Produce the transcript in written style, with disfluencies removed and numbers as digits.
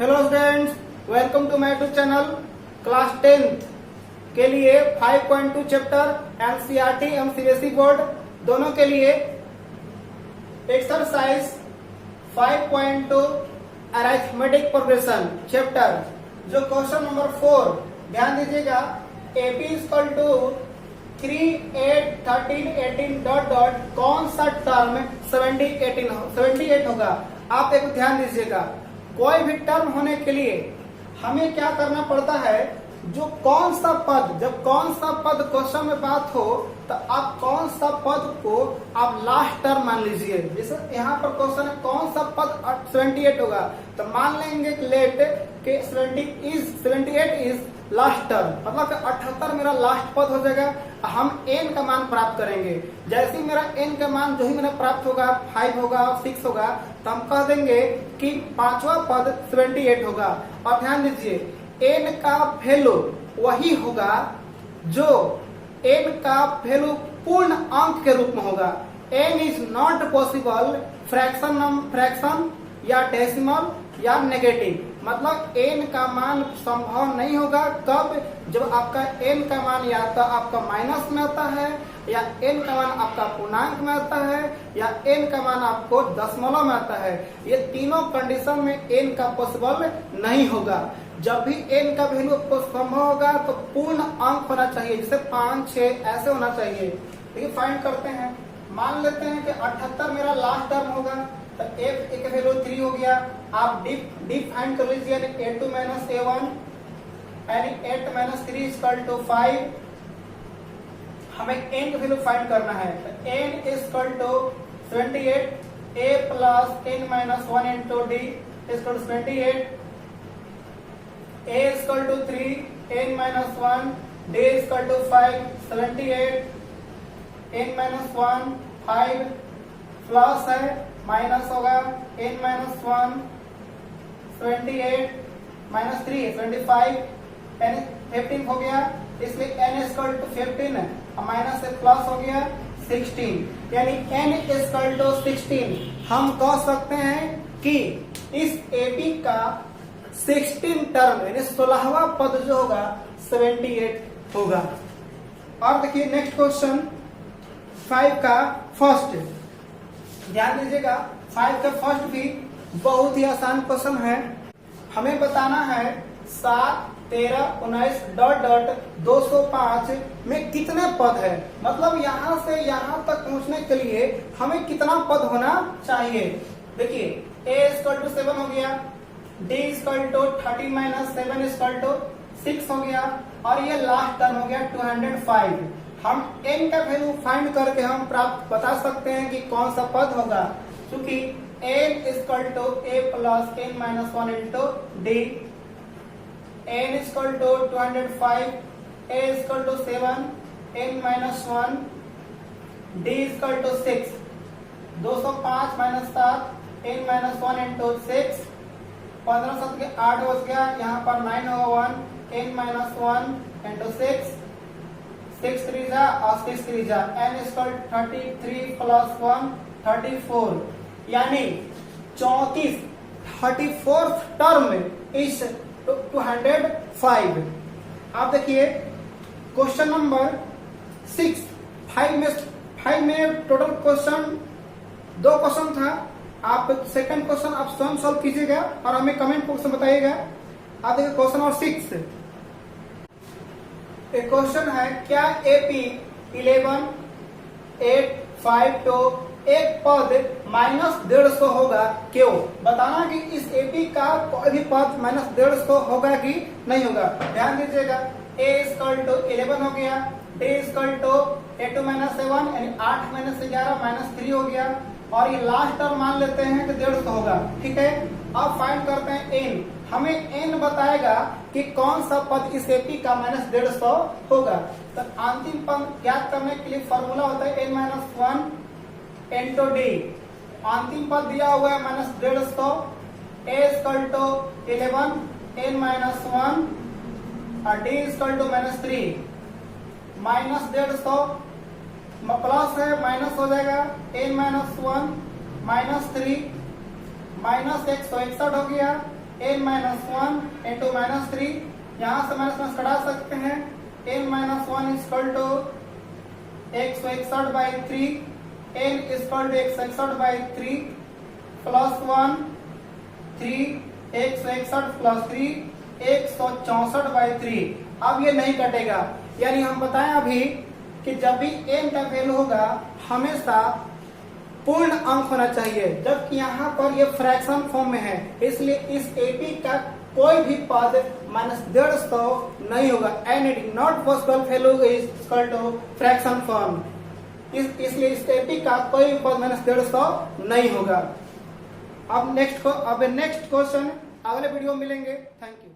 Hello students, welcome to my YouTube channel. Class 10th के लिए 5.2 chapter NCERT एवं CBSE board दोनों के लिए एक्सरसाइज 5.2 अरिथमेटिक प्रोग्रेशन चैप्टर जो क्वेश्चन नंबर 4 ध्यान दीजिएगा। AP equal to 3, 8, 13, 18 dot dot कौन सा टर्म 78 होगा। आप एक ध्यान दीजिएगा, कोई भी टर्म होने के लिए हमें क्या करना पड़ता है, जो कौन सा पद, जब कौन सा पद क्वेश्चन में बात हो तो आप कौन सा पद को आप लास्ट टर्म मान लीजिए। जैसे यहाँ पर क्वेश्चन है कौन सा पद 78 होगा, तो मान लेंगे कि लेट के 78 इज लास्ट टर्म, मतलब कि 78 मेरा लास्ट पद हो जाएगा। हम n का मान प्राप्त करेंगे। जैसे ही मेरा n का मान जो ही मेरा प्राप्त होगा 5 होगा 6 होगा, तो हम कह देंगे कि पांचवा पद 78 होगा। और ध्यान दीजिए n का वैल्यू वही होगा जो n का वैल्यू पूर्ण अंक के रूप में होगा। n is not possible fraction या डेसिमल या नेगेटिव, मतलब n का मान संभव नहीं होगा। कब? जब आपका n का मान या तो आपका माइनस में आता है, या n का मान आपका पूर्णांक में आता है, या n का मान आपको दशमलव में आता है। ये तीनों कंडीशन में n का पॉसिबल नहीं होगा। जब भी n का वैल्यू संभव होगा तो पूर्ण अंक होना चाहिए, जैसे 5, 6 ऐसे होना चाहिए। देखिए फाइंड करते हैं, मान लेते हैं कि 78 मेरा लास्ट टर्म होगा, तो f एक वैल्यू 3 हो गया। आप डीप फाइंड कर लीजिए, a2 माइनस a1 यानी 8 माइनस 3 इक्वल टू 5। हमें n का वैल्यू फाइंड करना है, तो n equal to 78, a plus n minus 1 into d equal to 28, a equal to 3, n minus 1, d equal to 5, 78, n minus 1 5 plus है minus होगा n minus 1 28 minus 3 25 यानी 15 हो गया, इसलिए n इक्वल टू 15 माइनस से प्लस हो गया 16, यानी n इक्वल टू 16। हम कह सकते हैं कि इस AP का 16 टर्म यानी 16वां पद जो होगा 78 होगा। और देखिए नेक्स्ट क्वेश्चन 5 का फर्स्ट, ध्यान दीजिएगा 5 का फर्स्ट भी बहुत ही आसान क्वेश्चन है। हमें बताना है 7, 13, 19 डॉट डॉट 205 में कितने पद है, मतलब यहाँ से यहाँ तक पहुँचने के लिए हमें कितना पद होना चाहिए। देखिए a इक्वल टू 7 हो गया, d equal to 30 minus 7 equal to 6 हो गया, और ये लास्ट टर्म हो गया 205। हम n का वैल्यू फाइंड करके हम प्राप्त बता सकते हैं कि कौन सा पद होगा, क्योंकि n equal to a plus n minus 1 into d, n equal to 205, a equal to 7, n minus 1, d equal to 6, 205 minus 7, n minus 1 into 6, 15 7 के 8 बच गया, यहाँ पर 9 होगा 1, n माइनस 1 इंटू 6, 6 3 जा और 6 3 जा, n इक्वल 33 प्लस 1 34, यानी 34th टर्म इस 205। आप देखिए क्वेश्चन नंबर 6, 5 में टोटल क्वेश्चन 2 क्वेश्चन था। आप सेकंड क्वेश्चन आप स्वयं सॉल्व कीजिएगा और हमें कमेंट बॉक्स में बताइएगा। आप देखिए क्वेश्चन नंबर 6, एक क्वेश्चन है क्या AP 11, 8, 5 तो एक पद माइनस 150 होगा, क्यों? बताना कि इस AP का कोई भी पद माइनस 150 होगा कि नहीं होगा। ध्यान दीजिएगा a इक्वल टू 11 हो गया, d equal to a2 minus 7 यानी 8 माइनस 11 माइनस 3 हो गया, और ये लास्ट टर्म मान लेते हैं कि 150 होगा। ठीक है, अब फाइंड करते हैं n। हमें n बताएगा कि कौन सा पद इस AP का माइनस 150 होगा। तो अंतिम पद ज्ञात करने के लिए फॉर्मूला होता है n माइनस 1 इंटू d। अंतिम पद दिया हुआ है minus 150, a equal to 11, n minus 1 और d equal to minus 3, minus 150 plus है माइनस हो जाएगा n माइनस 1 माइनस 3 माइनस 161 हो गया, n minus one into minus three, यहाँ से माइनस माइनस कटा सकते हैं। n minus one equal to 161/3, n equal to 161/3 plus 1 3, 161 plus 3 164/3। अब ये नहीं कटेगा, यानी हम बताएं अभी कि जब भी n का वैल्यू होगा हमेशा पूर्ण अंक होना चाहिए, जबकि यहाँ पर ये फ्रैक्शन फॉर्म में है, इसलिए इस AP का कोई भी पद -150 नहीं होगा। And it not possible value is equal to fraction form, इसलिए इस AP का कोई भी पद -150 नहीं होगा। अब नेक्स्ट क्वेश्चन अगले वीडियो में मिलेंगे। Thank you.